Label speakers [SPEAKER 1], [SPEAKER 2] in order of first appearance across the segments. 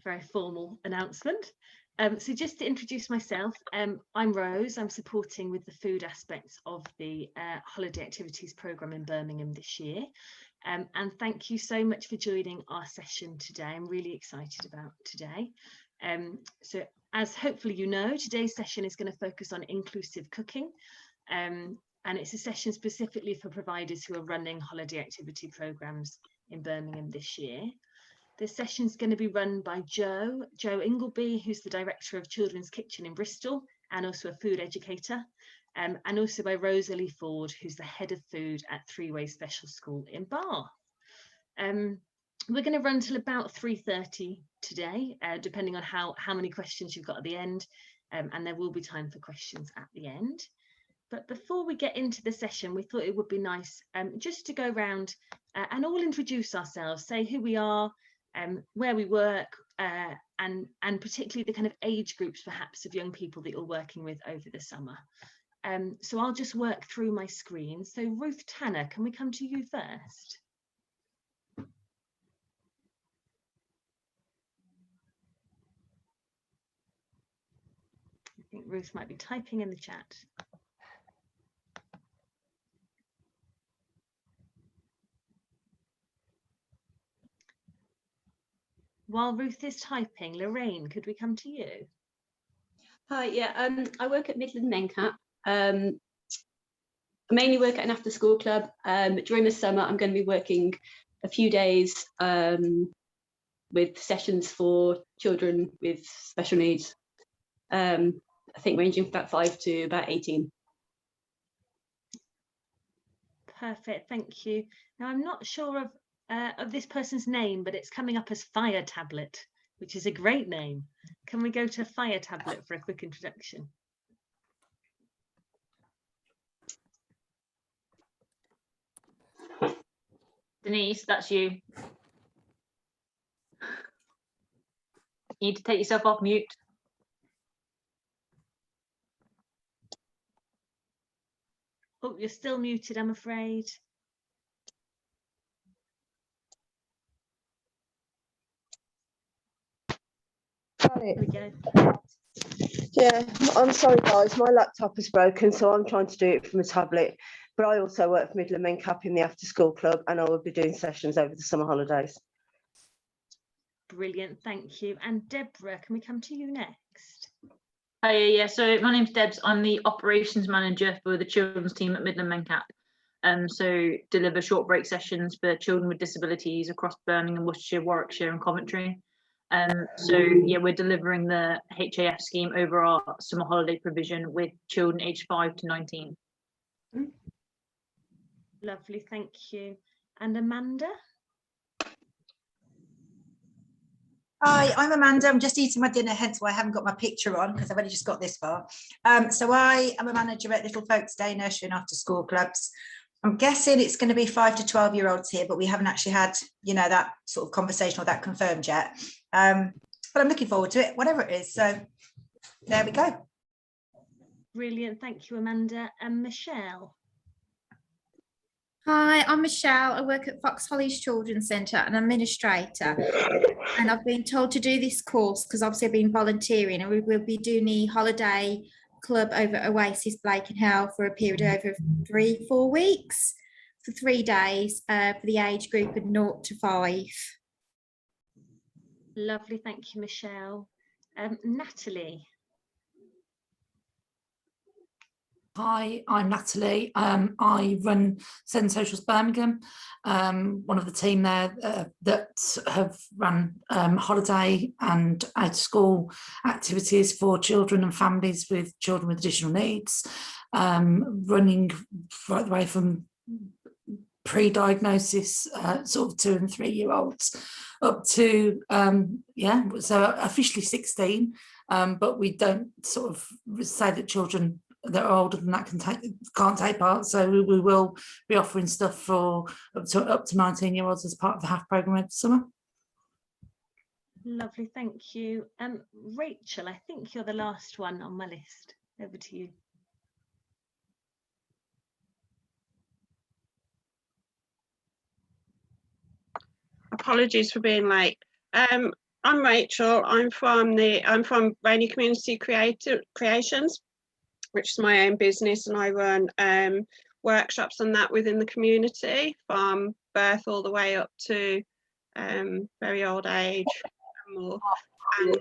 [SPEAKER 1] very formal announcement. So just to introduce myself, I'm Rose. I'm supporting with the food aspects of the holiday activities programme in Birmingham this year. And thank you so much for joining our session today. I'm really excited about today. So as hopefully you know, today's session is going to focus on inclusive cooking. And it's a session specifically for providers who are running holiday activity programmes in Birmingham this year. This session is going to be run by Jo Ingleby, who's the Director of Children's Kitchen in Bristol and also a food educator, and also by Rosalie Ford, who's the Head of Food at Three Ways Special School in Bath. We're going to run till about 3:30 today, depending on how many questions you've got at the end, and there will be time for questions at the end. But before we get into the session, we thought it would be nice just to go around and all introduce ourselves, say who we are, where we work, and particularly the kind of age groups perhaps of young people that you're working with over the summer. So I'll just work through my screen. So Ruth Tanner, can we come to you first? I think Ruth might be typing in the chat. While Ruth is typing, Lorraine, could we come to you?
[SPEAKER 2] Hi, yeah, I work at Midland Mencap. I mainly work at an after school club. During the summer, I'm going to be working a few days with sessions for children with special needs. I think ranging from about 5 to about 18.
[SPEAKER 1] Perfect, thank you. Now, I'm not sure of this person's name, but it's coming up as Fire Tablet, which is a great name. Can we go to Fire Tablet for a quick introduction?
[SPEAKER 3] Denise, that's you. You need to take yourself off mute.
[SPEAKER 1] Oh, you're still muted, I'm afraid. There we go.
[SPEAKER 4] Yeah, I'm sorry guys, my laptop is broken, so I'm trying to do it from a tablet. But I also work for Midland Mencap in the after school club, and I will be doing sessions over the summer holidays.
[SPEAKER 1] Brilliant, thank you. And Deborah, can we come to you next?
[SPEAKER 3] Hi, yeah, so my name's Debs. I'm the operations manager for the children's team at Midland Mencap. So deliver short break sessions for children with disabilities across Birmingham, Worcestershire, Warwickshire and Coventry. So yeah, we're delivering the HAF scheme over our summer holiday provision with children aged 5 to 19.
[SPEAKER 1] Lovely, thank you. And Amanda?
[SPEAKER 5] Hi, I'm Amanda. I'm just eating my dinner, hence why I haven't got my picture on, because I've only just got this far. So I am a manager at Little Folks Day Nursery and After School Clubs. I'm guessing it's going to be 5 to 12-year-olds here, but we haven't actually had, you know, that sort of conversation or that confirmed yet. But I'm looking forward to it, whatever it is. So there we go.
[SPEAKER 1] Brilliant, thank you, Amanda. And Michelle?
[SPEAKER 6] Hi, I'm Michelle. I work at Fox Holly's Children's Centre and I'm administrator. And I've been told to do this course because obviously I've been volunteering, and we will be doing the holiday club over Oasis Blakenhall for a period of over 3-4 weeks for 3 days for the age group of 0 to 5.
[SPEAKER 1] Lovely, thank you, Michelle. Natalie?
[SPEAKER 7] Hi, I'm Natalie. I run Seven Socials Birmingham, one of the team there that have run holiday and out of school activities for children and families with children with additional needs, running right the way from pre-diagnosis, sort of 2 and 3 year olds, up to yeah, so officially 16, but we don't sort of say that children that are older than that can't take part, so we will be offering stuff for up to 19 year olds as part of the HAF programme over the summer.
[SPEAKER 1] Lovely, thank you. Rachel, I think you're the last one on my list. Over to you.
[SPEAKER 8] Apologies for being late. I'm Rachel. I'm from Rainy Community Creations, which is my own business, and I run workshops and that within the community from birth all the way up to very old age and more. And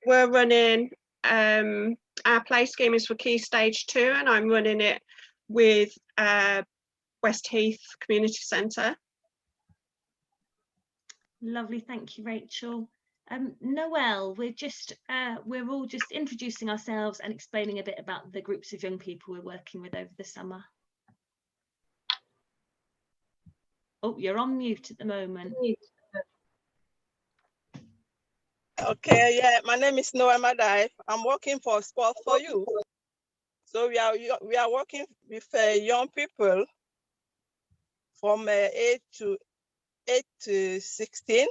[SPEAKER 8] we're running our play scheme is for Key Stage 2, and I'm running it with West Heath Community Centre.
[SPEAKER 1] Lovely, thank you, Rachel. Noelle, we're all just introducing ourselves and explaining a bit about the groups of young people we're working with over the summer. Oh, you're on mute at the moment.
[SPEAKER 9] Okay, yeah, my name is Noelle Madai. I'm working for Sport for Youth. So we are working with young people from 8 to 16.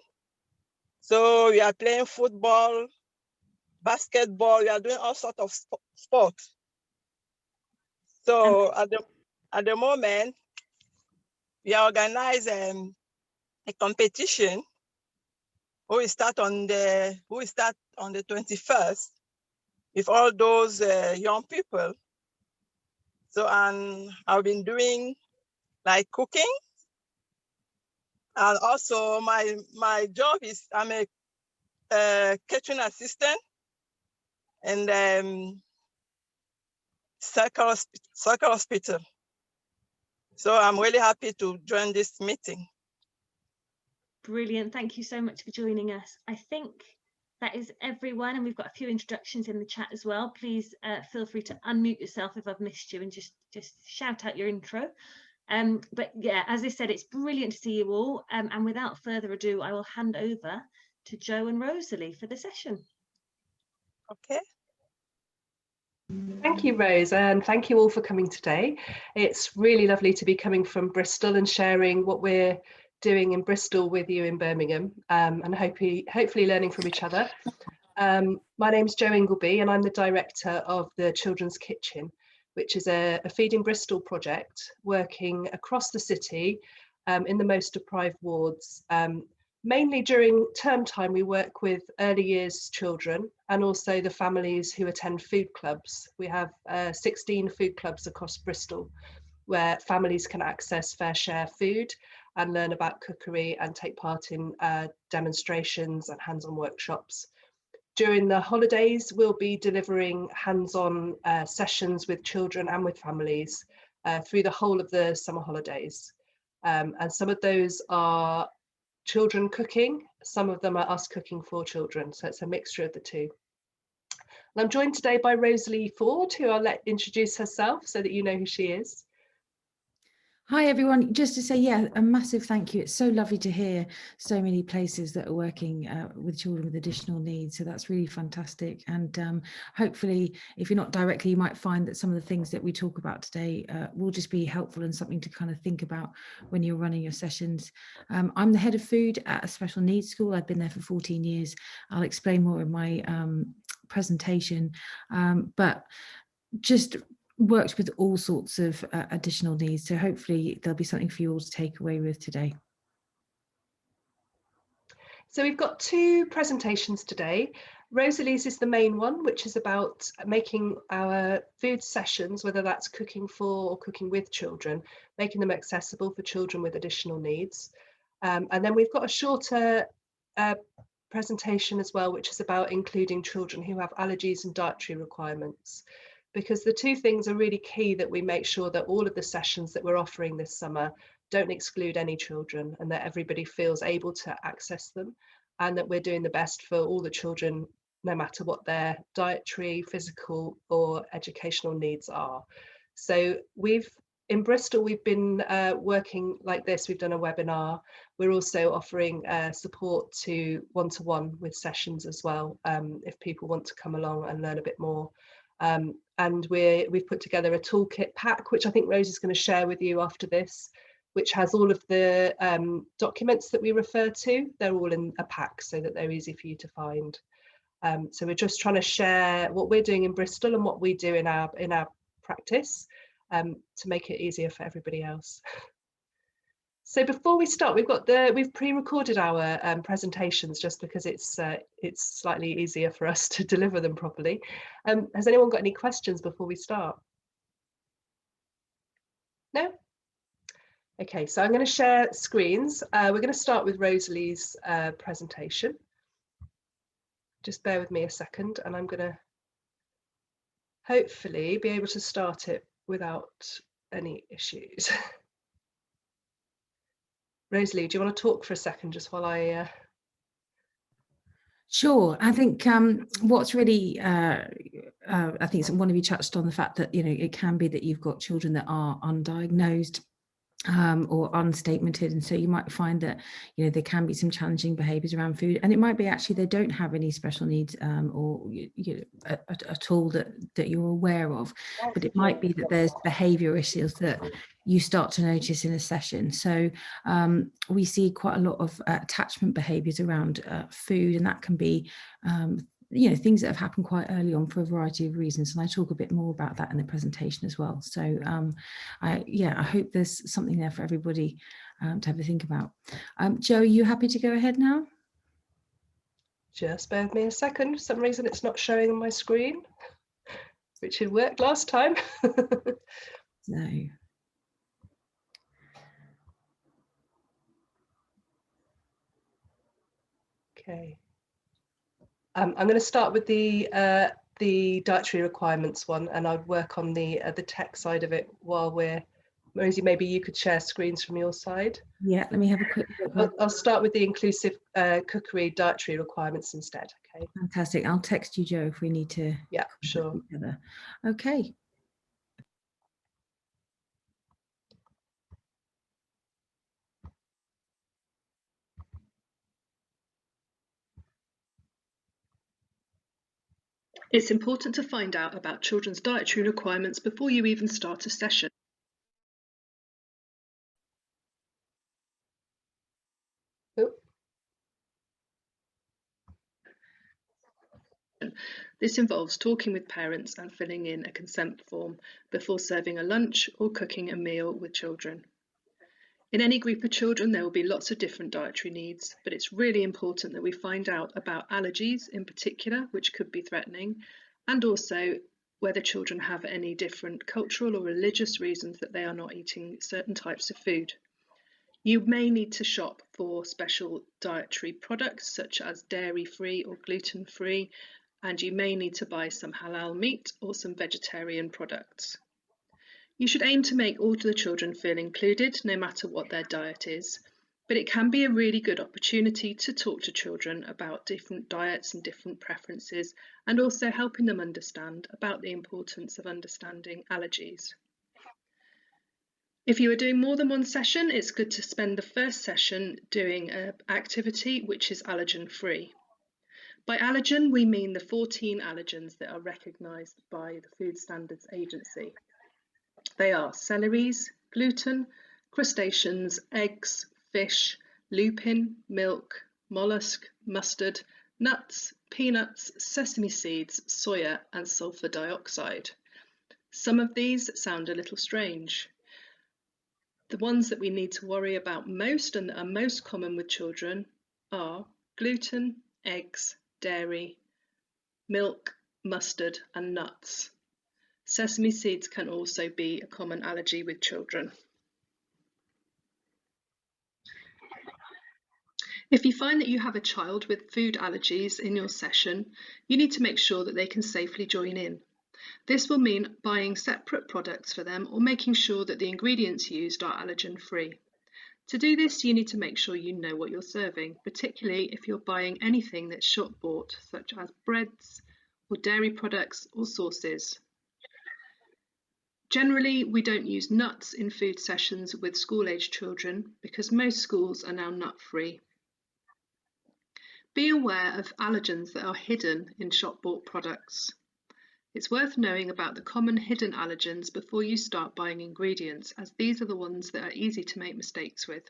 [SPEAKER 9] So we are playing football, basketball. We are doing all sorts of sports. So at the moment, we are organizing a competition. We start on the 21st with all those young people. So I've been doing like cooking, and also my job is I'm a kitchen assistant and Circle Hospital. So I'm really happy to join this meeting.
[SPEAKER 1] Brilliant, thank you so much for joining us. I think that is everyone, and we've got a few introductions in the chat as well. Please feel free to unmute yourself if I've missed you and just shout out your intro. But yeah, as I said, it's brilliant to see you all. And without further ado, I will hand over to Jo and Rosalie for the session.
[SPEAKER 9] Okay.
[SPEAKER 10] Thank you, Rose, and thank you all for coming today. It's really lovely to be coming from Bristol and sharing what we're doing in Bristol with you in Birmingham, and hopefully learning from each other. My name's Jo Ingleby, and I'm the director of the Children's Kitchen, which is a Feeding Bristol project working across the city in the most deprived wards. Mainly during term time, we work with early years children and also the families who attend food clubs. We have 16 food clubs across Bristol where families can access Fair Share food and learn about cookery and take part in demonstrations and hands-on workshops. During the holidays, we'll be delivering hands-on sessions with children and with families through the whole of the summer holidays. And some of those are children cooking, some of them are us cooking for children, so it's a mixture of the two. And I'm joined today by Rosalie Ford, who I'll let introduce herself so that you know who she is.
[SPEAKER 11] Hi everyone, just to say, yeah, a massive thank you. It's so lovely to hear so many places that are working with children with additional needs. So that's really fantastic. And hopefully, if you're not directly, you might find that some of the things that we talk about today will just be helpful and something to kind of think about when you're running your sessions. I'm the head of food at a special needs school. I've been there for 14 years. I'll explain more in my presentation, but just worked with all sorts of additional needs, so hopefully there'll be something for you all to take away with today.
[SPEAKER 10] So we've got two presentations today. Rosalie's is the main one, which is about making our food sessions, whether that's cooking for or cooking with children, making them accessible for children with additional needs. And then we've got a shorter presentation as well, which is about including children who have allergies and dietary requirements. Because the two things are really key, that we make sure that all of the sessions that we're offering this summer don't exclude any children, and that everybody feels able to access them, and that we're doing the best for all the children, no matter what their dietary, physical or educational needs are. So in Bristol, we've been working like this. We've done a webinar. We're also offering support to one-to-one with sessions as well, if people want to come along and learn a bit more. And we've put together a toolkit pack, which I think Rose is going to share with you after this, which has all of the documents that we refer to. They're all in a pack so that they're easy for you to find. So we're just trying to share what we're doing in Bristol and what we do in our practice to make it easier for everybody else. So before we start, we've pre-recorded our presentations just because it's slightly easier for us to deliver them properly. Has anyone got any questions before we start? No? Okay, so I'm going to share screens. We're going to start with Rosalie's presentation. Just bear with me a second, and I'm going to hopefully be able to start it without any issues. Rosalie, do you want to talk for a second just while I...
[SPEAKER 11] Sure. I think what's really, I think one of you touched on the fact that, it can be that you've got children that are undiagnosed or unstatemented, and so you might find that there can be some challenging behaviours around food, and it might be actually they don't have any special needs or at all that you're aware of, but it might be that there's behaviour issues that you start to notice in a session. So we see quite a lot of attachment behaviours around food, and that can be things that have happened quite early on for a variety of reasons, and I talk a bit more about that in the presentation as well. So I hope there's something there for everybody to have a think about. Joe, are you happy to go ahead now?
[SPEAKER 10] Just bear with me a second. For some reason it's not showing on my screen, which had worked last time.
[SPEAKER 11] No.
[SPEAKER 10] Okay. I'm going to start with the dietary requirements one, and I'd work on the tech side of it while we're... Rosie, maybe you could share screens from your side.
[SPEAKER 11] Yeah, let me have a quick look.
[SPEAKER 10] I'll start with the inclusive cookery dietary requirements instead. Okay.
[SPEAKER 11] Fantastic. I'll text you, Joe, if we need to.
[SPEAKER 10] Yeah, sure.
[SPEAKER 11] Okay.
[SPEAKER 12] It's important to find out about children's dietary requirements before you even start a session. This involves talking with parents and filling in a consent form before serving a lunch or cooking a meal with children. In any group of children, there will be lots of different dietary needs, but it's really important that we find out about allergies in particular, which could be threatening, and also whether children have any different cultural or religious reasons that they are not eating certain types of food. You may need to shop for special dietary products such as dairy-free or gluten-free, and you may need to buy some halal meat or some vegetarian products. You should aim to make all the children feel included, no matter what their diet is, but it can be a really good opportunity to talk to children about different diets and different preferences, and also helping them understand about the importance of understanding allergies. If you are doing more than one session, it's good to spend the first session doing an activity which is allergen-free. By allergen, we mean the 14 allergens that are recognised by the Food Standards Agency. They are celeries, gluten, crustaceans, eggs, fish, lupin, milk, mollusk, mustard, nuts, peanuts, sesame seeds, soya, and sulfur dioxide. Some of these sound a little strange. The ones that we need to worry about most and that are most common with children are gluten, eggs, dairy, milk, mustard, and nuts. Sesame seeds can also be a common allergy with children. If you find that you have a child with food allergies in your session, you need to make sure that they can safely join in. This will mean buying separate products for them or making sure that the ingredients used are allergen-free. To do this, you need to make sure you know what you're serving, particularly if you're buying anything that's shop bought, such as breads or dairy products or sauces. Generally, we don't use nuts in food sessions with school-aged children because most schools are now nut-free. Be aware of allergens that are hidden in shop-bought products. It's worth knowing about the common hidden allergens before you start buying ingredients, as these are the ones that are easy to make mistakes with.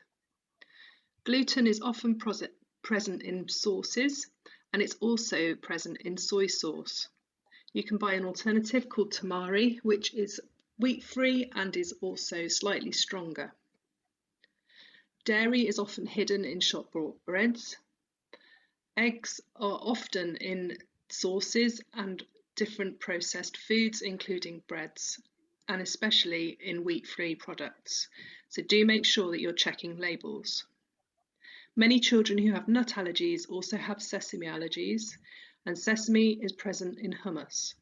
[SPEAKER 12] Gluten is often present in sauces, and it's also present in soy sauce. You can buy an alternative called tamari, which is wheat-free and is also slightly stronger. Dairy is often hidden in shop bought breads. Eggs are often in sauces and different processed foods, including breads, and especially in wheat-free products. So do make sure that you're checking labels. Many children who have nut allergies also have sesame allergies, and sesame is present in hummus.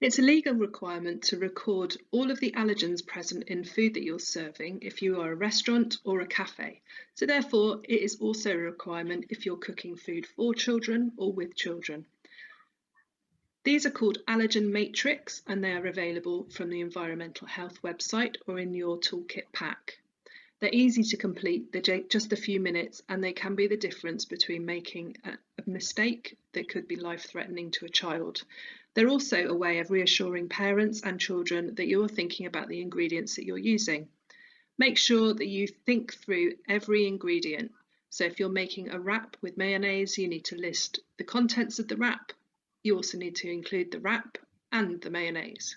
[SPEAKER 12] It's a legal requirement to record all of the allergens present in food that you're serving if you are a restaurant or a cafe. So therefore, it is also a requirement if you're cooking food for children or with children. These are called allergen matrix, and they are available from the Environmental Health website or in your toolkit pack. They're easy to complete, they're just a few minutes, and they can be the difference between making a mistake that could be life-threatening to a child. They're also a way of reassuring parents and children that you're thinking about the ingredients that you're using. Make sure that you think through every ingredient. So if you're making a wrap with mayonnaise, you need to list the contents of the wrap. You also need to include the wrap and the mayonnaise.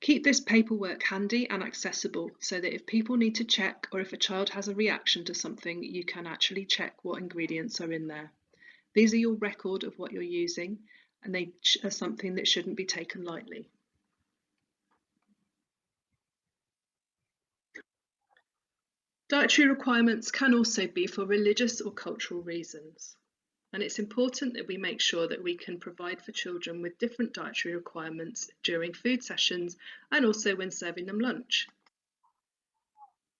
[SPEAKER 12] Keep this paperwork handy and accessible so that if people need to check, or if a child has a reaction to something, you can actually check what ingredients are in there. These are your record of what you're using, and they are something that shouldn't be taken lightly. Dietary requirements can also be for religious or cultural reasons, and it's important that we make sure that we can provide for children with different dietary requirements during food sessions and also when serving them lunch.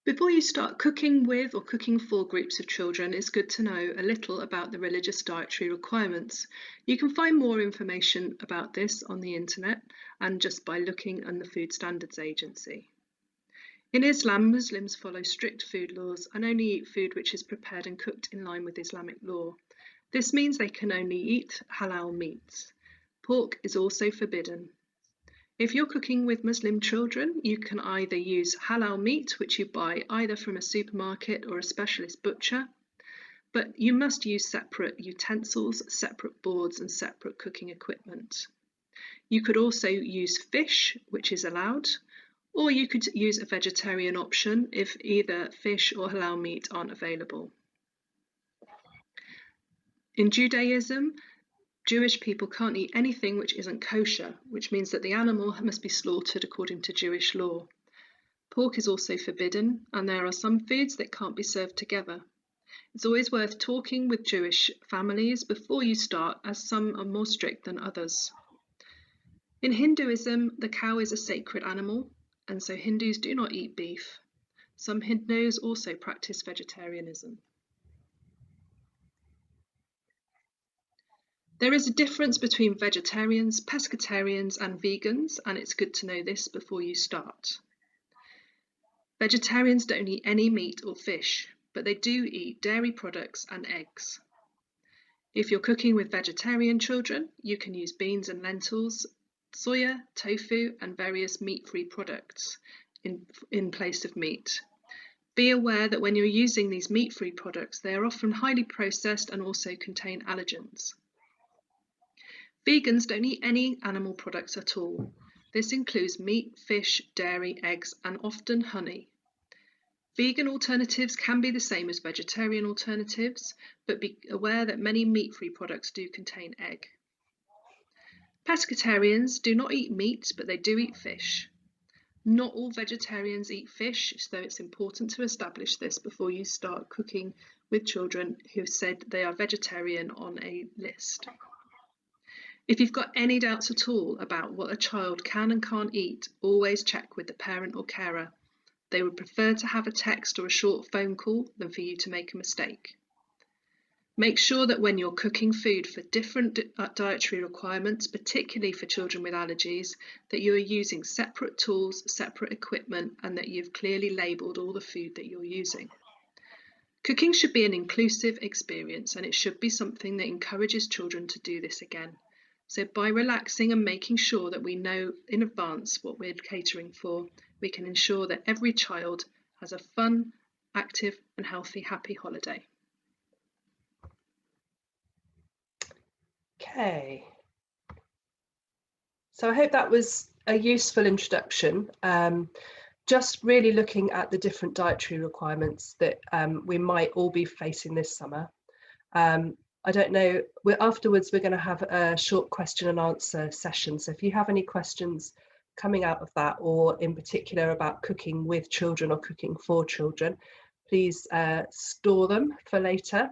[SPEAKER 12] Before you start cooking with or cooking for groups of children, it's good to know a little about the religious dietary requirements. You can find more information about this on the internet and just by looking on the Food Standards Agency. In Islam, Muslims follow strict food laws and only eat food which is prepared and cooked in line with Islamic law. This means they can only eat halal meats. Pork is also forbidden. If you're cooking with Muslim children, you can either use halal meat, which you buy either from a supermarket or a specialist butcher, but you must use separate utensils, separate boards, and separate cooking equipment. You could also use fish, which is allowed, or you could use a vegetarian option if either fish or halal meat aren't available. In Judaism, Jewish people can't eat anything which isn't kosher, which means that the animal must be slaughtered according to Jewish law. Pork is also forbidden, and there are some foods that can't be served together. It's always worth talking with Jewish families before you start, as some are more strict than others. In Hinduism, the cow is a sacred animal, and so Hindus do not eat beef. Some Hindus also practice vegetarianism. There is a difference between vegetarians, pescatarians, and vegans, and it's good to know this before you start. Vegetarians don't eat any meat or fish, but they do eat dairy products and eggs. If you're cooking with vegetarian children, you can use beans and lentils, soya, tofu, and various meat-free products in place of meat. Be aware that when you're using these meat-free products, they are often highly processed and also contain allergens. Vegans don't eat any animal products at all. This includes meat, fish, dairy, eggs, and often honey. Vegan alternatives can be the same as vegetarian alternatives, but be aware that many meat-free products do contain egg. Pescatarians do not eat meat, but they do eat fish. Not all vegetarians eat fish, so it's important to establish this before you start cooking with children who said they are vegetarian on a list. If you've got any doubts at all about what a child can and can't eat, always check with the parent or carer. They would prefer to have a text or a short phone call than for you to make a mistake. Make sure that when you're cooking food for different dietary requirements, particularly for children with allergies, that you are using separate tools, separate equipment, and that you've clearly labelled all the food that you're using. Cooking should be an inclusive experience, and it should be something that encourages children to do this again. So by relaxing and making sure that we know in advance what we're catering for, we can ensure that every child has a fun, active and healthy, happy holiday.
[SPEAKER 10] Okay. So I hope that was a useful introduction, just really looking at the different dietary requirements that we might all be facing this summer. I don't know, afterwards we're going to have a short question and answer session. So if you have any questions coming out of that, or in particular about cooking with children or cooking for children, please store them for later.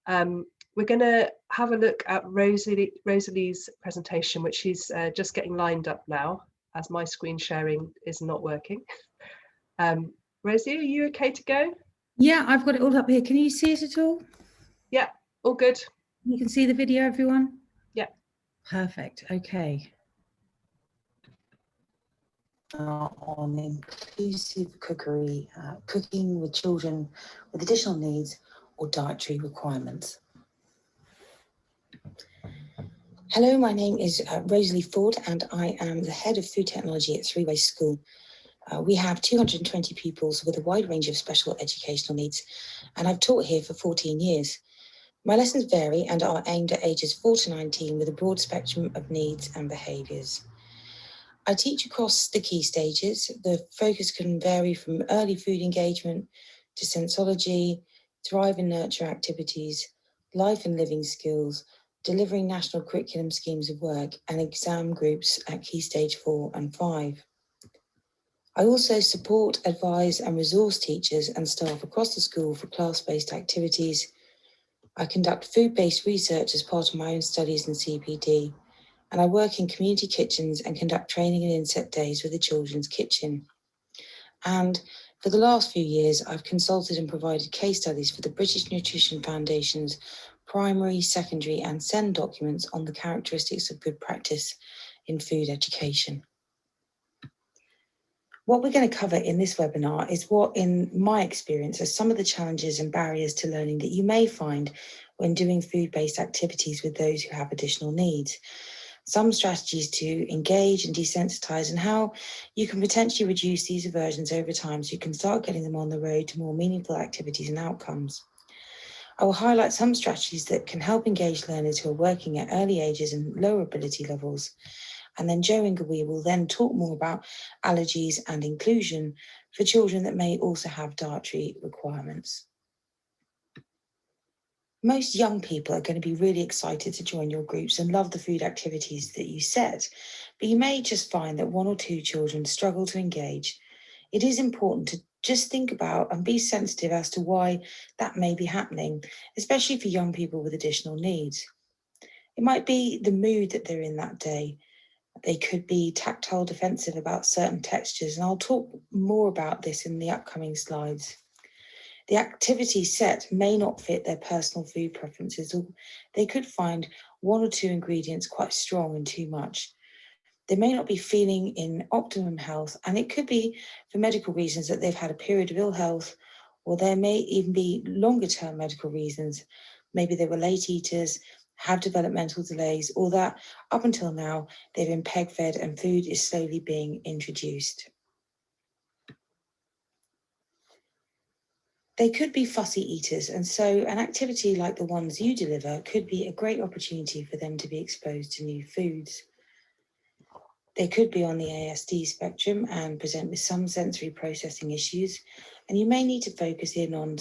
[SPEAKER 10] We're going to have a look at Rosalie's presentation, which she's just getting lined up now, as my screen sharing is not working. Rosie, are you okay to go?
[SPEAKER 11] Yeah, I've got it all up here. Can you see it at all?
[SPEAKER 10] Yeah, all good.
[SPEAKER 11] You can see the video, everyone?
[SPEAKER 10] Yeah.
[SPEAKER 11] Perfect, okay.
[SPEAKER 13] On inclusive cookery, cooking with children with additional needs or dietary requirements. Hello, my name is Rosalie Ford and I am the Head of Food Technology at Three Way School. We have 220 pupils with a wide range of special educational needs, and I've taught here for 14 years. My lessons vary and are aimed at ages 4 to 19 with a broad spectrum of needs and behaviours. I teach across the key stages. The focus can vary from early food engagement to sensology, thrive and nurture activities, life and living skills, delivering national curriculum schemes of work, and exam groups at key stage 4 and 5. I also support, advise and resource teachers and staff across the school for class-based activities. I conduct food-based research as part of my own studies in CPD, and I work in community kitchens and conduct training and inset days with the Children's Kitchen. And for the last few years, I've consulted and provided case studies for the British Nutrition Foundation's primary, secondary and SEND documents on the characteristics of good practice in food education. What we're going to cover in this webinar is what, in my experience, are some of the challenges and barriers to learning that you may find when doing food-based activities with those who have additional needs. Some strategies to engage and desensitize, and how you can potentially reduce these aversions over time so you can start getting them on the road to more meaningful activities and outcomes. I will highlight some strategies that can help engage learners who are working at early ages and lower ability levels. And then Jo Ingawee will then talk more about allergies and inclusion for children that may also have dietary requirements. Most young people are going to be really excited to join your groups and love the food activities that you set, but you may just find that 1 or 2 children struggle to engage. It is important to just think about and be sensitive as to why that may be happening, especially for young people with additional needs. It might be the mood that they're in that day. They could be tactile defensive about certain textures, and I'll talk more about this in the upcoming slides. The activity set may not fit their personal food preferences, or they could find 1 or 2 ingredients quite strong and too much. They may not be feeling in optimum health, and it could be for medical reasons that they've had a period of ill health, or there may even be longer term medical reasons. Maybe they were late eaters, have developmental delays, or that up until now they've been peg fed and food is slowly being introduced. They could be fussy eaters, and so an activity like the ones you deliver could be a great opportunity for them to be exposed to new foods. They could be on the ASD spectrum and present with some sensory processing issues, and you may need to focus in on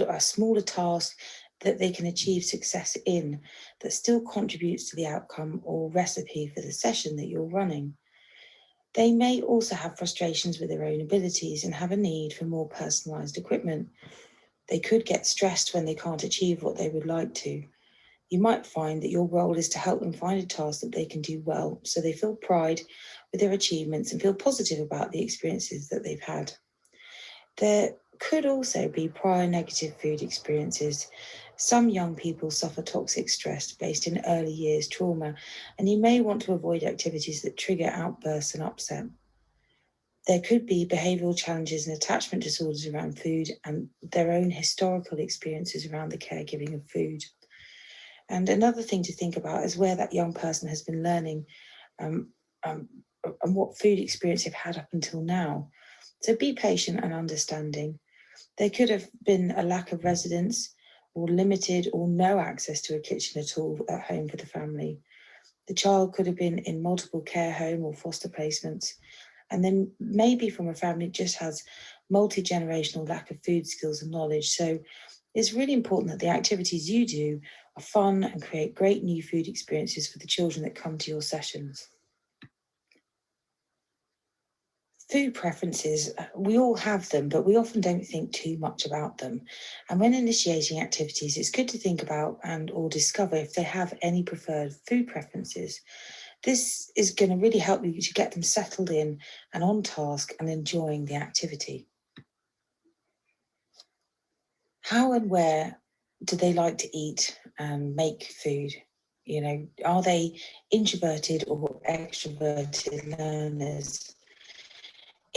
[SPEAKER 13] a smaller task that they can achieve success in that still contributes to the outcome or recipe for the session that you're running. They may also have frustrations with their own abilities and have a need for more personalised equipment. They could get stressed when they can't achieve what they would like to. You might find that your role is to help them find a task that they can do well, so they feel pride with their achievements and feel positive about the experiences that they've had. There could also be prior negative food experiences. Some young people suffer toxic stress based in early years trauma, and you may want to avoid activities that trigger outbursts and upset. There could be behavioural challenges and attachment disorders around food and their own historical experiences around the caregiving of food. And another thing to think about is where that young person has been learning and what food experience they've had up until now. So be patient and understanding. There could have been a lack of residence or limited or no access to a kitchen at all at home for the family. The child could have been in multiple care home or foster placements, and then maybe from a family that just has multi-generational lack of food skills and knowledge. So it's really important that the activities you do are fun and create great new food experiences for the children that come to your sessions. Food preferences, we all have them, but we often don't think too much about them. And when initiating activities, it's good to think about or discover if they have any preferred food preferences. This is going to really help you to get them settled in and on task and enjoying the activity. How and where do they like to eat and make food? You know, are they introverted or extroverted learners?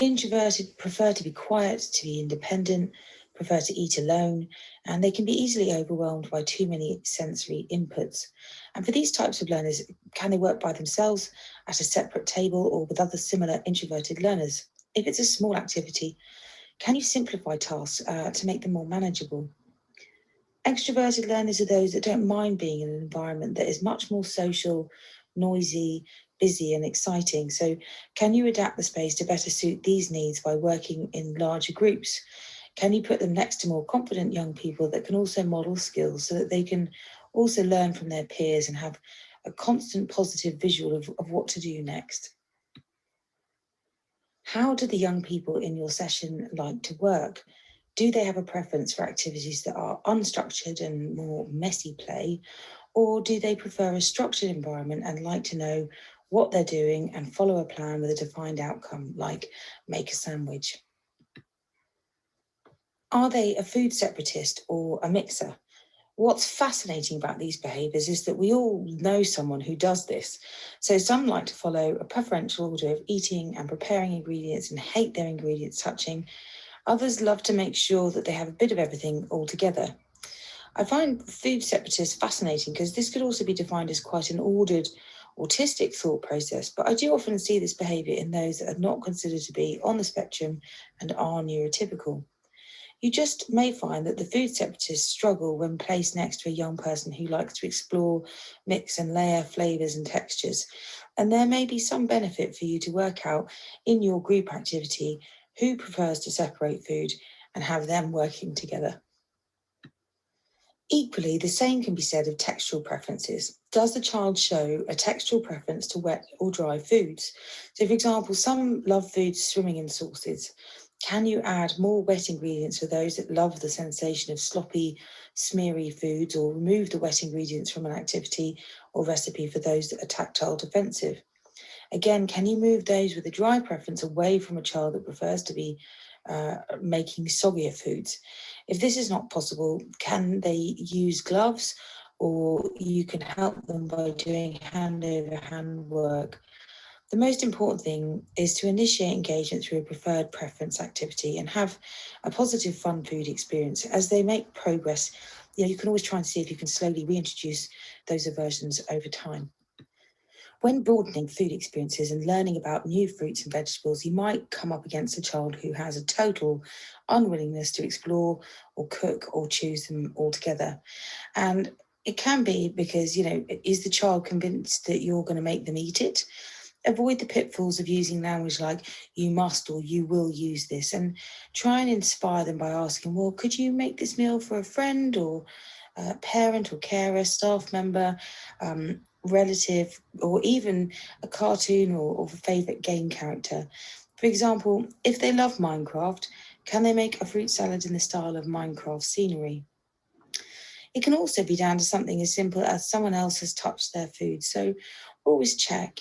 [SPEAKER 13] Introverted prefer to be quiet, to be independent, prefer to eat alone, and they can be easily overwhelmed by too many sensory inputs. And for these types of learners, can they work by themselves at a separate table or with other similar introverted learners? If it's a small activity, can you simplify tasks to make them more manageable? Extroverted learners are those that don't mind being in an environment that is much more social, noisy, busy and exciting. So can you adapt the space to better suit these needs by working in larger groups? Can you put them next to more confident young people that can also model skills so that they can also learn from their peers and have a constant positive visual of what to do next? How do the young people in your session like to work? Do they have a preference for activities that are unstructured and more messy play? Or do they prefer a structured environment and like to know what they're doing and follow a plan with a defined outcome, like make a sandwich? Are they a food separatist or a mixer? What's fascinating about these behaviours is that we all know someone who does this. So some like to follow a preferential order of eating and preparing ingredients and hate their ingredients touching. Others love to make sure that they have a bit of everything all together. I find food separatists fascinating because this could also be defined as quite an ordered, autistic thought process, but I do often see this behaviour in those that are not considered to be on the spectrum and are neurotypical. You just may find that the food separatists struggle when placed next to a young person who likes to explore, mix and layer flavours and textures. And there may be some benefit for you to work out in your group activity who prefers to separate food and have them working together. Equally, the same can be said of textual preferences. Does the child show a textual preference to wet or dry foods? So, for example, some love foods swimming in sauces. Can you add more wet ingredients for those that love the sensation of sloppy, smeary foods, or remove the wet ingredients from an activity or recipe for those that are tactile defensive? Again, can you move those with a dry preference away from a child that prefers to be making soggier foods? If this is not possible, can they use gloves, or you can help them by doing hand-over-hand work? The most important thing is to initiate engagement through a preferred preference activity and have a positive, fun food experience. As they make progress, you can always try and see if you can slowly reintroduce those aversions over time. When broadening food experiences and learning about new fruits and vegetables, you might come up against a child who has a total unwillingness to explore or cook or choose them altogether. And it can be because, is the child convinced that you're going to make them eat it? Avoid the pitfalls of using language like you must or you will use this, and try and inspire them by asking, well, could you make this meal for a friend or a parent or carer, staff member, relative, or even a cartoon or a favourite game character? For example, if they love Minecraft, can they make a fruit salad in the style of Minecraft scenery? It can also be down to something as simple as someone else has touched their food, so always check.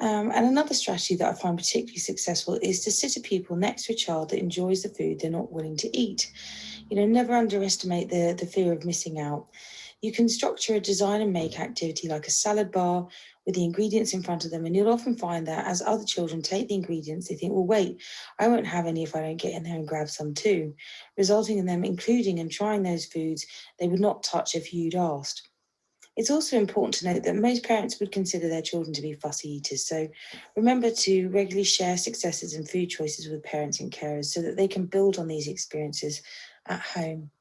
[SPEAKER 13] And another strategy that I find particularly successful is to sit a pupil next to a child that enjoys the food they're not willing to eat. Never underestimate the fear of missing out. You can structure a design and make activity like a salad bar with the ingredients in front of them, and you'll often find that as other children take the ingredients, they think, well, wait, I won't have any if I don't get in there and grab some too, resulting in them including and trying those foods they would not touch if you'd asked. It's also important to note that most parents would consider their children to be fussy eaters, so remember to regularly share successes and food choices with parents and carers so that they can build on these experiences at home.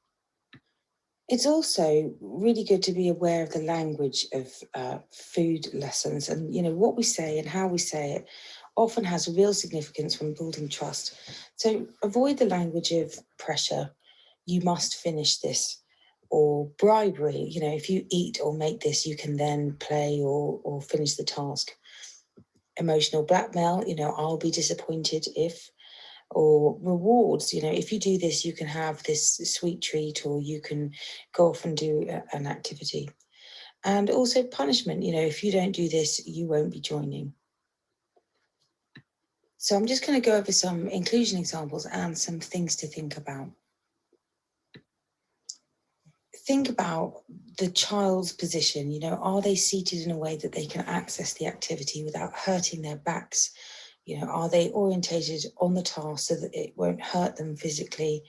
[SPEAKER 13] It's also really good to be aware of the language of food lessons, and what we say and how we say it often has real significance when building trust. So avoid the language of pressure, you must finish this, or bribery, if you eat or make this, you can then play or finish the task. Emotional blackmail, I'll be disappointed if, or rewards, if you do this, you can have this sweet treat, or you can go off and do an activity. And also punishment, if you don't do this, you won't be joining. So I'm just going to go over some inclusion examples and some things to think about. Think about the child's position, are they seated in a way that they can access the activity without hurting their backs? Are they orientated on the task so that it won't hurt them physically?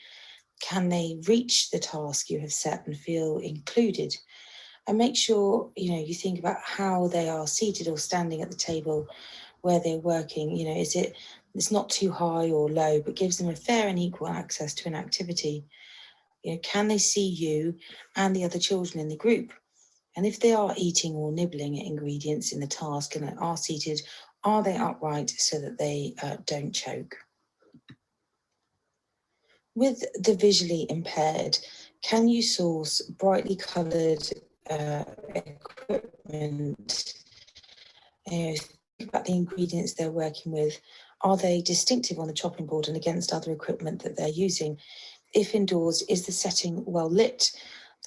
[SPEAKER 13] Can they reach the task you have set and feel included? And make sure, you think about how they are seated or standing at the table where they're working. It's not too high or low, but gives them a fair and equal access to an activity. Can they see you and the other children in the group? And if they are eating or nibbling at ingredients in the task and are seated, are they upright so that they don't choke? With the visually impaired, can you source brightly coloured equipment? Think about the ingredients they're working with. Are they distinctive on the chopping board and against other equipment that they're using? If indoors, is the setting well lit?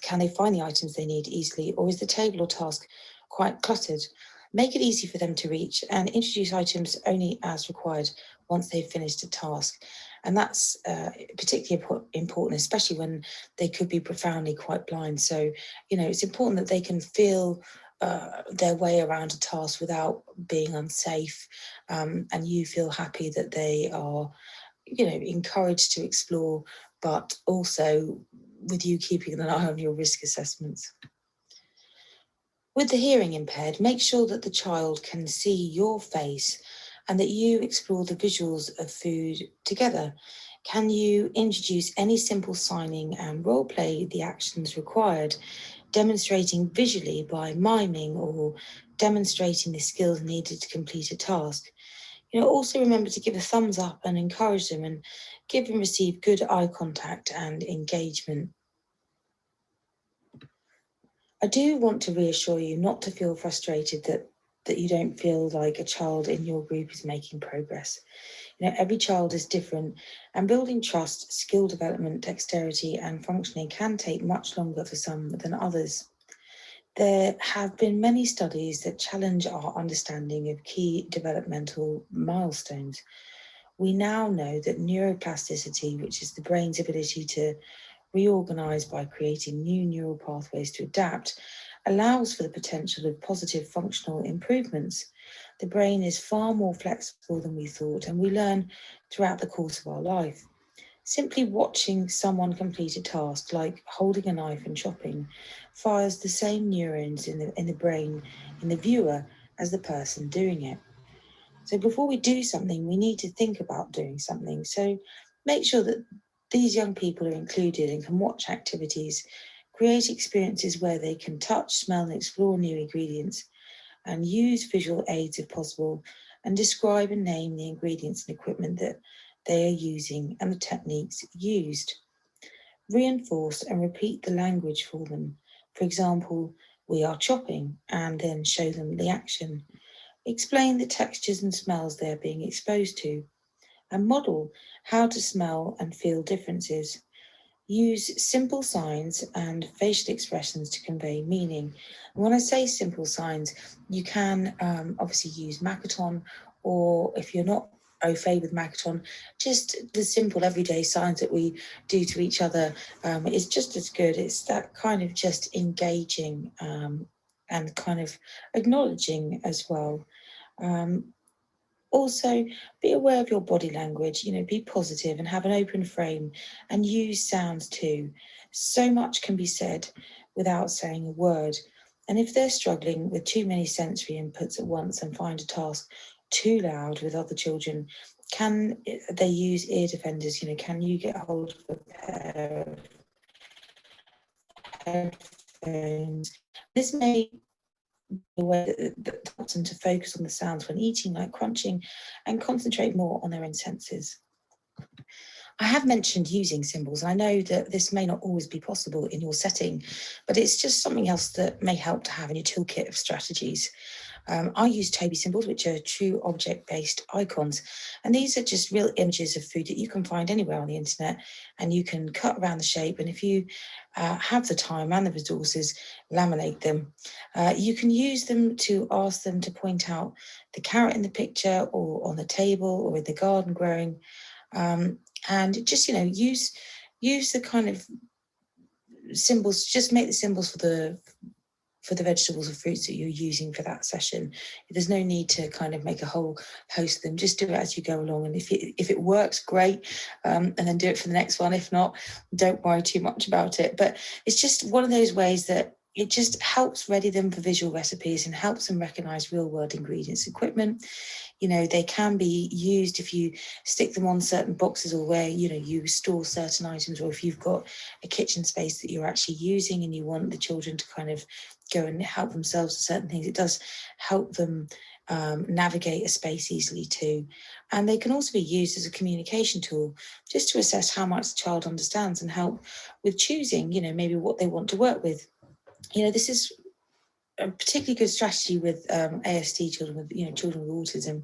[SPEAKER 13] Can they find the items they need easily, or is the table or task quite cluttered? Make it easy for them to reach and introduce items only as required once they've finished a task. And that's particularly important, especially when they could be profoundly quite blind. So, it's important that they can feel their way around a task without being unsafe, and you feel happy that they are, encouraged to explore, but also with you keeping an eye on your risk assessments. With the hearing impaired, make sure that the child can see your face and that you explore the visuals of food together. Can you introduce any simple signing and role play the actions required, demonstrating visually by miming or demonstrating the skills needed to complete a task? Also remember to give a thumbs up and encourage them, and give and receive good eye contact and engagement. I do want to reassure you not to feel frustrated that you don't feel like a child in your group is making progress. Every child is different, and building trust, skill development, dexterity and functioning can take much longer for some than others. There have been many studies that challenge our understanding of key developmental milestones. We now know that neuroplasticity, which is the brain's ability to reorganize by creating new neural pathways to adapt, allows for the potential of positive functional improvements. The brain is far more flexible than we thought, and we learn throughout the course of our life. Simply watching someone complete a task, like holding a knife and chopping, fires the same neurons in the brain in the viewer as the person doing it. So before we do something, we need to think about doing something. So make sure that these young people are included and can watch activities, create experiences where they can touch, smell and explore new ingredients, and use visual aids if possible, and describe and name the ingredients and equipment that they are using and the techniques used. Reinforce and repeat the language for them. For example, we are chopping, and then show them the action. Explain the textures and smells they're being exposed to, and model how to smell and feel differences. Use simple signs and facial expressions to convey meaning. And when I say simple signs, you can obviously use Makaton, or if you're not au fait with Makaton, just the simple everyday signs that we do to each other is just as good. It's that kind of just engaging and kind of acknowledging as well. Also, be aware of your body language, be positive and have an open frame, and use sounds too. So much can be said without saying a word. And if they're struggling with too many sensory inputs at once and find a task too loud with other children, can they use ear defenders? Can you get hold of a pair of headphones. This may be a way that helps them to focus on the sounds when eating, like crunching, and concentrate more on their own senses. I have mentioned using symbols, and I know that this may not always be possible in your setting, but it's just something else that may help to have in your toolkit of strategies. I use Toby symbols, which are true object-based icons, and these are just real images of food that you can find anywhere on the internet, and you can cut around the shape, and if you have the time and the resources, laminate them. You can use them to ask them to point out the carrot in the picture, or on the table, or in the garden growing, and just, you know, use the kind of symbols, just make the symbols for the vegetables or fruits that you're using for that session. There's no need to kind of make a whole host of them. Just do it as you go along, and if it works, great, and then do it for the next one. If not, don't worry too much about it. But it's just one of those ways that it just helps ready them for visual recipes and helps them recognise real-world ingredients, equipment. You know, they can be used if you stick them on certain boxes, or where, you know, you store certain items, or if you've got a kitchen space that you're actually using and you want the children to kind of go and help themselves to certain things. It does help them navigate a space easily too. And they can also be used as a communication tool, just to assess how much the child understands and help with choosing, you know, maybe what they want to work with. You know, this is a particularly good strategy with ASD children, with, you know, children with autism.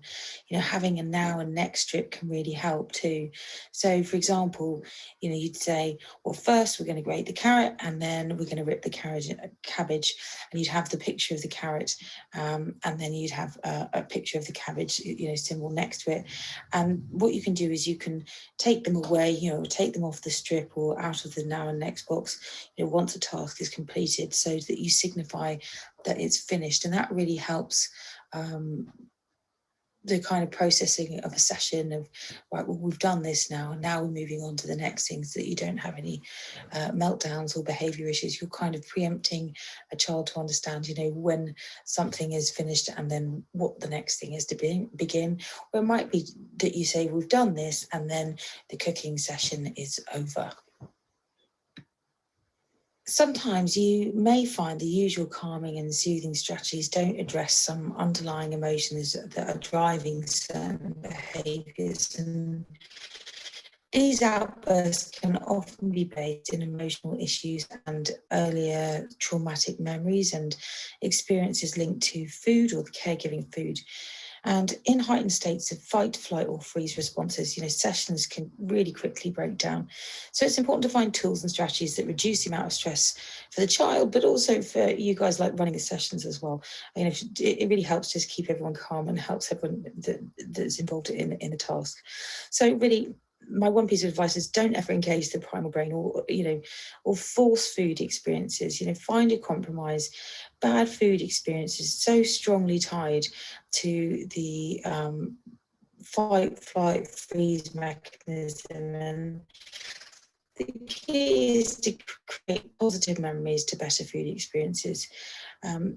[SPEAKER 13] You know, having a now and next strip can really help too. So, for example, you know, you'd say, well, first we're going to grate the carrot, and then we're going to rip the cabbage, and you'd have the picture of the carrot, and then you'd have a picture of the cabbage, you know, symbol next to it. And what you can do is you can take them away, you know, take them off the strip or out of the now and next box, you know, once a task is completed, so that you signify that it's finished. And that really helps the kind of processing of a session of, right, well, we've done this now, and now we're moving on to the next thing, so that you don't have any meltdowns or behaviour issues. You're kind of preempting a child to understand, you know, when something is finished and then what the next thing is to begin. Or it might be that you say, we've done this, and then the cooking session is over. Sometimes you may find the usual calming and soothing strategies don't address some underlying emotions that are driving certain behaviours, and these outbursts can often be based in emotional issues and earlier traumatic memories and experiences linked to food or the caregiving food. And in heightened states of fight, flight, or freeze responses, you know, sessions can really quickly break down. So it's important to find tools and strategies that reduce the amount of stress for the child, but also for you guys like running the sessions as well. You know, it really helps just keep everyone calm and helps everyone that's involved in the task. So really, my one piece of advice is don't ever engage the primal brain, or, you know, or force food experiences. You know, find a compromise. Bad food experience is so strongly tied to the fight, flight, freeze mechanism, and the key is to create positive memories to better food experiences.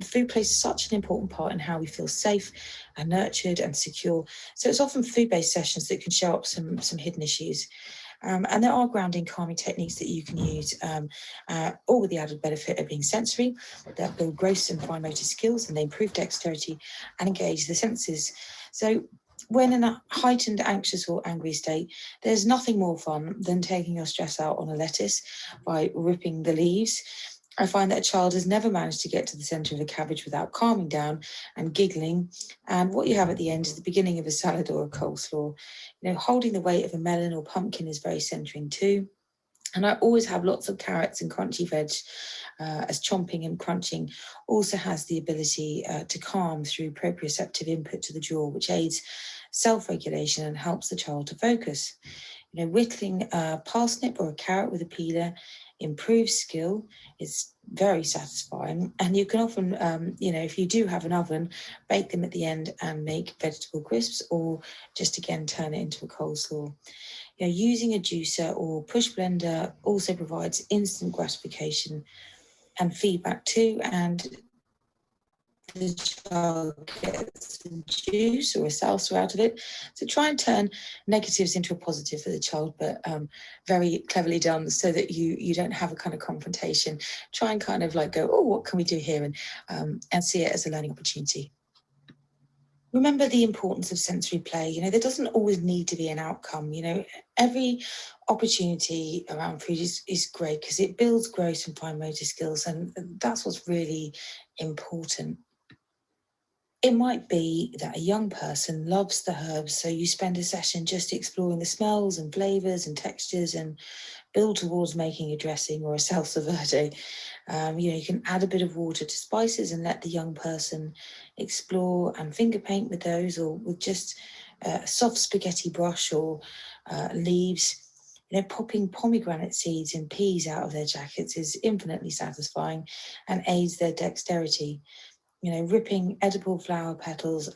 [SPEAKER 13] Food plays such an important part in how we feel safe and nurtured and secure. So it's often food-based sessions that can show up some hidden issues. And there are grounding, calming techniques that you can use, all with the added benefit of being sensory, that build gross and fine motor skills, and they improve dexterity and engage the senses. So when in a heightened, anxious or angry state, there's nothing more fun than taking your stress out on a lettuce by ripping the leaves. I find that a child has never managed to get to the centre of a cabbage without calming down and giggling. And what you have at the end is the beginning of a salad or a coleslaw. You know, holding the weight of a melon or pumpkin is very centering too. And I always have lots of carrots and crunchy veg, as chomping and crunching also has the ability to calm through proprioceptive input to the jaw, which aids self-regulation and helps the child to focus. You know, whittling a parsnip or a carrot with a peeler improves skill. It's very satisfying, and you can often, you know, if you do have an oven, bake them at the end and make vegetable crisps, or just again turn it into a coleslaw. You know, using a juicer or push blender also provides instant gratification and feedback too, and the child gets a juice or a salsa out of it. So try and turn negatives into a positive for the child, but very cleverly done so that you don't have a kind of confrontation. Try and kind of like go, oh, what can we do here? And see it as a learning opportunity. Remember the importance of sensory play. You know, there doesn't always need to be an outcome. You know, every opportunity around food is great because it builds gross and fine motor skills, and that's what's really important. It might be that a young person loves the herbs, so you spend a session just exploring the smells and flavours and textures and build towards making a dressing or a salsa verde. You know, you can add a bit of water to spices and let the young person explore and finger paint with those, or with just a soft spaghetti brush or leaves. You know, popping pomegranate seeds and peas out of their jackets is infinitely satisfying and aids their dexterity. You know, ripping edible flower petals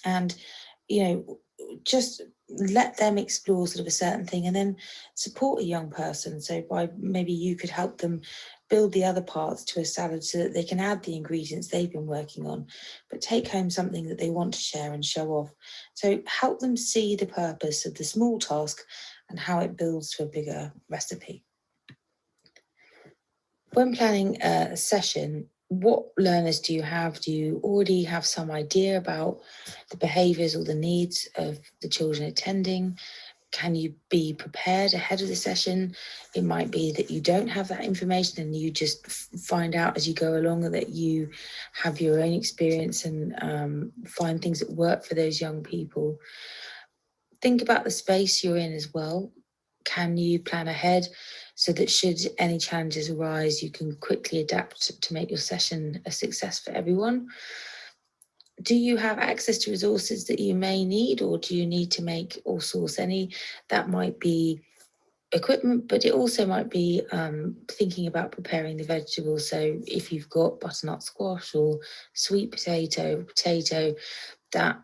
[SPEAKER 13] and, you know, just let them explore sort of a certain thing and then support a young person. So by maybe you could help them build the other parts to a salad so that they can add the ingredients they've been working on, but take home something that they want to share and show off. So help them see the purpose of the small task and how it builds to a bigger recipe. When planning a session, what learners do you have? Do you already have some idea about the behaviours or the needs of the children attending? Can you be prepared ahead of the session? It might be that you don't have that information and you just find out as you go along, or that you have your own experience and find things that work for those young people. Think about the space you're in as well. Can you plan ahead so that should any challenges arise, you can quickly adapt to make your session a success for everyone? Do you have access to resources that you may need, or do you need to make or source any? That might be equipment, but it also might be thinking about preparing the vegetables. So if you've got butternut squash or sweet potato, that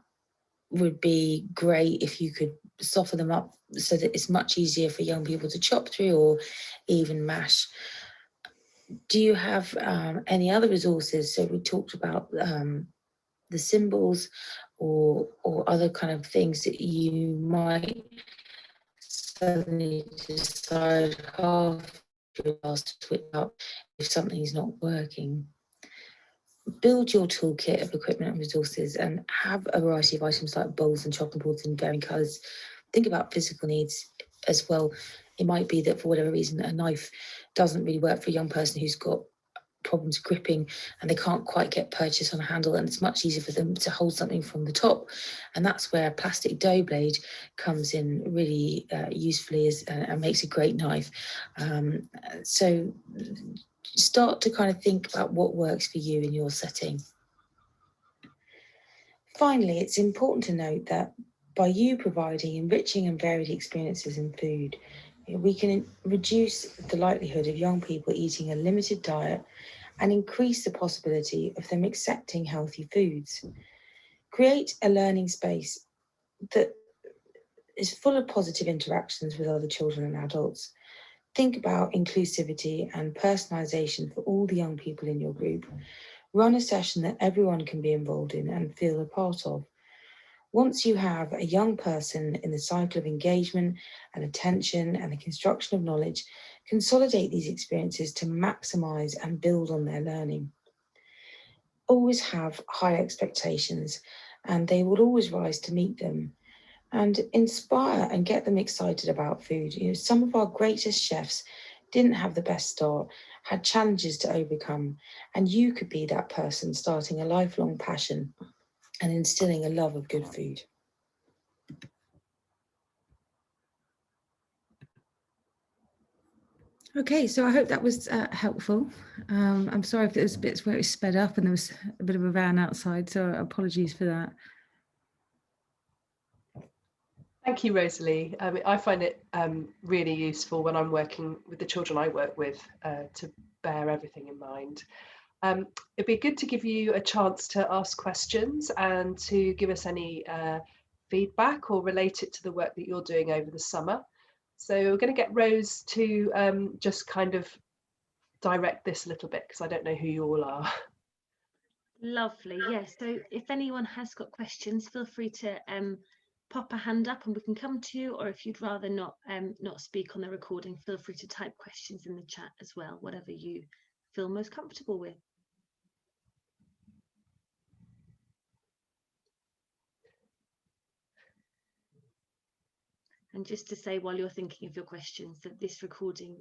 [SPEAKER 13] would be great if you could soften them up so that it's much easier for young people to chop through or even mash. Do you have any other resources? So we talked about the symbols or other kind of things that you might suddenly decide half your class to switch up if something is not working. Build your toolkit of equipment and resources and have a variety of items like bowls and chopping boards in varying colours. Think about physical needs as well. It might be that for whatever reason a knife doesn't really work for a young person who's got problems gripping and they can't quite get purchase on a handle, and it's much easier for them to hold something from the top, and that's where a plastic dough blade comes in really usefully and makes a great knife. So start to kind of think about what works for you in your setting. Finally, it's important to note that by you providing enriching and varied experiences in food, we can reduce the likelihood of young people eating a limited diet and increase the possibility of them accepting healthy foods. Create a learning space that is full of positive interactions with other children and adults. Think about inclusivity and personalisation for all the young people in your group. Run a session that everyone can be involved in and feel a part of. Once you have a young person in the cycle of engagement and attention and the construction of knowledge, consolidate these experiences to maximise and build on their learning. Always have high expectations, and they will always rise to meet them. And inspire and get them excited about food. You know, some of our greatest chefs didn't have the best start, had challenges to overcome, and you could be that person starting a lifelong passion and instilling a love of good food.
[SPEAKER 11] Okay, so I hope that was helpful. I'm sorry if there was bits where it was sped up and there was a bit of a van outside, so apologies for that.
[SPEAKER 10] Thank you, Rosalie. I find it really useful when I'm working with the children I work with to bear everything in mind. It'd be good to give you a chance to ask questions and to give us any feedback or relate it to the work that you're doing over the summer. So we're going to get Rose to just kind of direct this a little bit because I don't know who you all are.
[SPEAKER 1] Lovely. Yes. So if anyone has got questions, feel free to pop a hand up and we can come to you, or if you'd rather not speak on the recording, feel free to type questions in the chat as well, whatever you feel most comfortable with. And just to say, while you're thinking of your questions, that this recording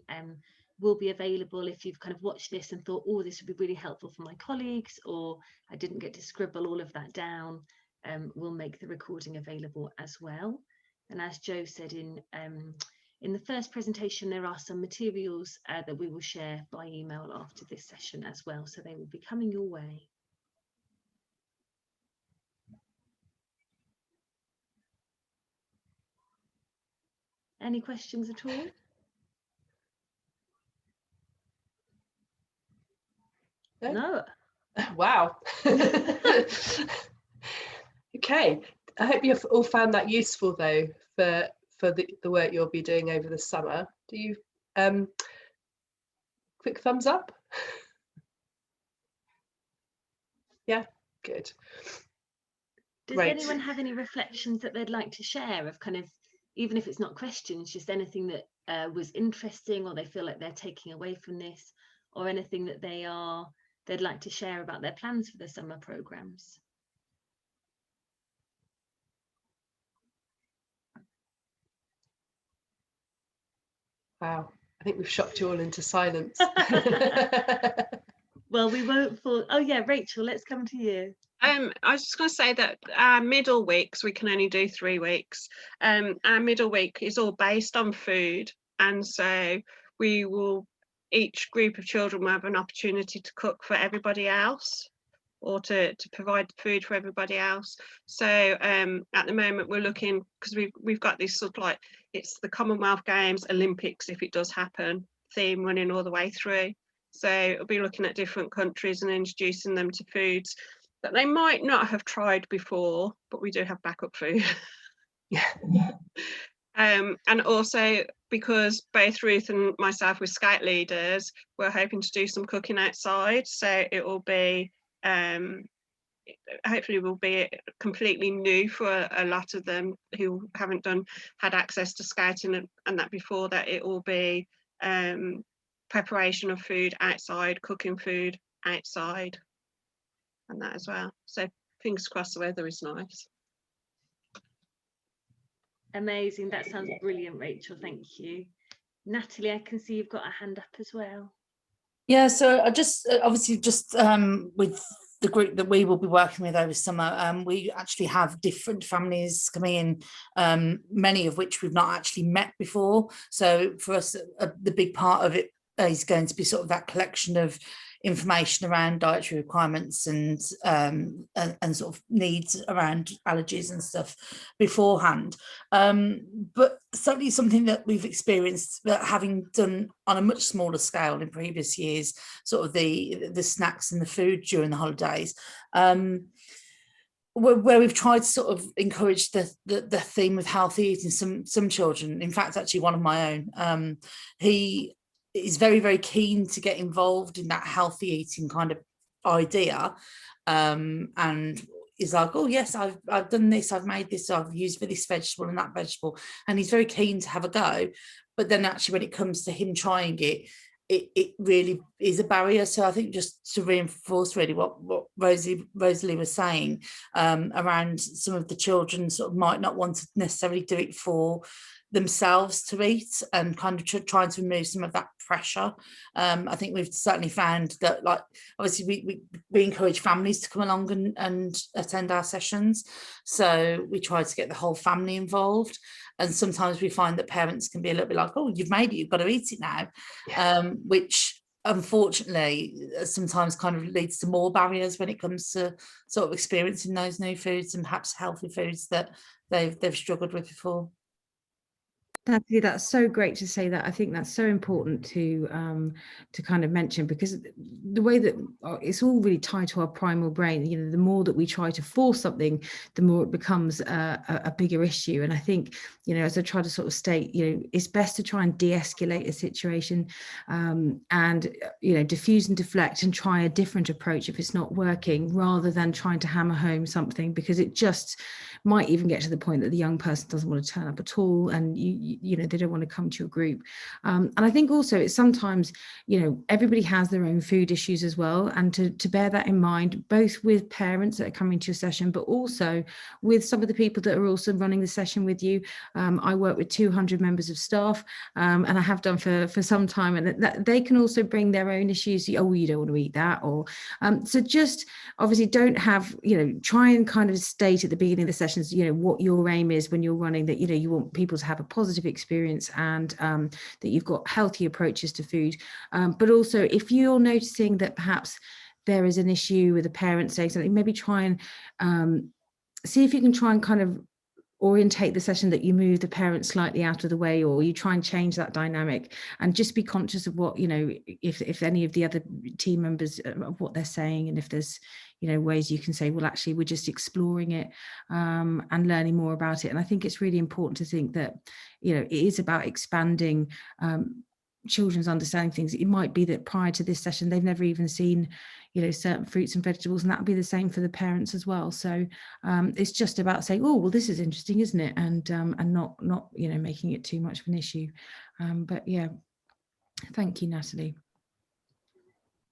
[SPEAKER 1] will be available if you've kind of watched this and thought, oh, this would be really helpful for my colleagues, or I didn't get to scribble all of that down. We'll make the recording available as well. And as Joe said in the first presentation, there are some materials that we will share by email after this session as well, so they will be coming your way. Any questions at all? No.
[SPEAKER 10] Wow. Okay, I hope you've all found that useful though for the work you'll be doing over the summer. Do you quick thumbs up? Yeah, good.
[SPEAKER 1] Does anyone have any reflections that they'd like to share of kind of, even if it's not questions, just anything that was interesting or they feel like they're taking away from this, or anything that they'd like to share about their plans for the summer programs?
[SPEAKER 10] Wow, I think we've shocked you all into silence.
[SPEAKER 1] Well, we won't fall. Oh yeah, Rachel, let's come to you.
[SPEAKER 8] I was just going to say that our middle weeks, we can only do 3 weeks. Our middle week is all based on food, and so each group of children will have an opportunity to cook for everybody else, or to provide food for everybody else. So at the moment we're looking, because we've got this sort of like, it's the Commonwealth Games, Olympics if it does happen, theme running all the way through. So we'll be looking at different countries and introducing them to foods that they might not have tried before, but we do have backup food.
[SPEAKER 10] Yeah.
[SPEAKER 8] And also, because both Ruth and myself were Scout leaders, we're hoping to do some cooking outside. So it will be, hopefully will be completely new for a lot of them who haven't had access to Scouting and that before. That it will be preparation of food outside, cooking food outside, and that as well. So fingers crossed the weather is nice.
[SPEAKER 1] Amazing. That sounds brilliant, Rachel. Thank you. Natalie, I can see you've got a hand up as well.
[SPEAKER 7] Yeah, so I just obviously just with the group that we will be working with over summer, we actually have different families coming in, many of which we've not actually met before. So for us, the big part of it is going to be sort of that collection of information around dietary requirements and sort of needs around allergies and stuff beforehand. But certainly something that we've experienced, that having done on a much smaller scale in previous years, sort of the snacks and the food during the holidays, where we've tried to sort of encourage the theme of healthy eating. Some children, in fact, actually one of my own, he is very, very keen to get involved in that healthy eating kind of idea, and is like, oh yes, I've done this, I've made this, I've used for this vegetable and that vegetable, and he's very keen to have a go. But then actually when it comes to him trying it really is a barrier. So I think just to reinforce really what Rosalie was saying, around some of the children sort of might not want to necessarily do it for themselves to eat, and kind of trying to remove some of that pressure. I think we've certainly found that, like, obviously we encourage families to come along and attend our sessions, so we try to get the whole family involved, and sometimes we find that parents can be a little bit like, oh, you've made it, you've got to eat it now, which unfortunately sometimes kind of leads to more barriers when it comes to sort of experiencing those new foods and perhaps healthy foods that they've struggled with before.
[SPEAKER 11] Natalie, that's so great to say that. I think that's so important to kind of mention, because the way that it's all really tied to our primal brain. You know, the more that we try to force something, the more it becomes a bigger issue. And I think, you know, as I try to sort of state, you know, it's best to try and de-escalate a situation, and, you know, diffuse and deflect and try a different approach if it's not working, rather than trying to hammer home something, because it just might even get to the point that the young person doesn't want to turn up at all, and you know, they don't want to come to your group. And I think also it's sometimes, you know, everybody has their own food issues as well, and to bear that in mind, both with parents that are coming to your session, but also with some of the people that are also running the session with you. I work with 200 members of staff, and I have done for some time, and that they can also bring their own issues. Oh, you don't want to eat that, or so just obviously don't have, you know, try and kind of state at the beginning of the sessions, you know, what your aim is when you're running, that, you know, you want people to have a positive experience, and that you've got healthy approaches to food. But also, if you're noticing that perhaps there is an issue with a parent saying something, maybe try and see if you can try and kind of orientate the session that you move the parent slightly out of the way, or you try and change that dynamic, and just be conscious of what, you know, if any of the other team members of what they're saying, and if there's, you know, ways you can say, well, actually we're just exploring it, and learning more about it. And I think it's really important to think that, you know, it is about expanding children's understanding things. It might be that prior to this session they've never even seen, you know, certain fruits and vegetables, and that would be the same for the parents as well. So it's just about saying, oh, well, this is interesting, isn't it, and not you know, making it too much of an issue. But yeah, thank you, Natalie.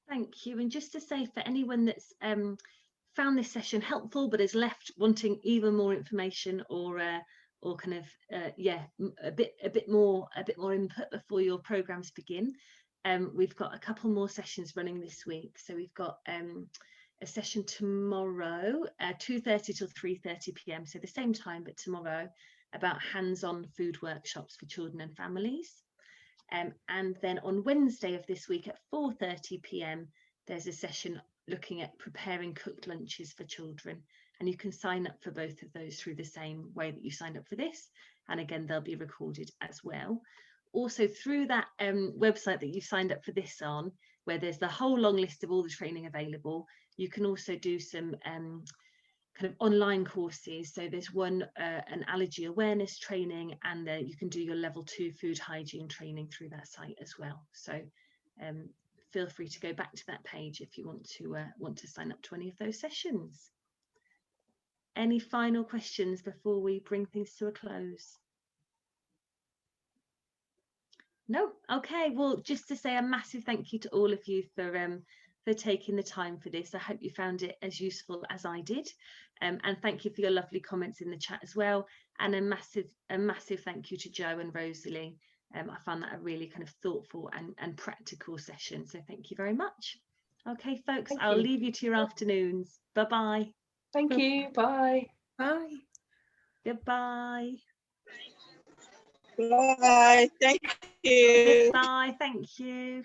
[SPEAKER 1] Thank you. And just to say, for anyone that's found this session helpful but is left wanting even more information, or kind of a bit more input before your programs begin, we've got a couple more sessions running this week. So we've got a session tomorrow, 2:30 till 3:30 p.m, so the same time but tomorrow, about hands-on food workshops for children and families. And then on Wednesday of this week at 4:30 p.m, there's a session looking at preparing cooked lunches for children, and you can sign up for both of those through the same way that you signed up for this, and again they'll be recorded as well. Also, through that website that you signed up for this on, where there's the whole long list of all the training available, you can also do some kind of online courses. So there's one, an allergy awareness training, and you can do your level 2 food hygiene training through that site as well. So feel free to go back to that page if you want to sign up to any of those sessions. Any final questions before we bring things to a close? No? Okay, well, just to say a massive thank you to all of you for taking the time for this. I hope you found it as useful as I did, and thank you for your lovely comments in the chat as well, and a massive thank you to Joe and Rosalie. I found that a really kind of thoughtful and practical session, so thank you very much. Okay, folks, I'll leave you to your afternoons. Bye-bye.
[SPEAKER 10] Thank you. Bye.
[SPEAKER 6] Bye.
[SPEAKER 1] Goodbye.
[SPEAKER 9] Bye. Thank you.
[SPEAKER 1] Bye. Thank you.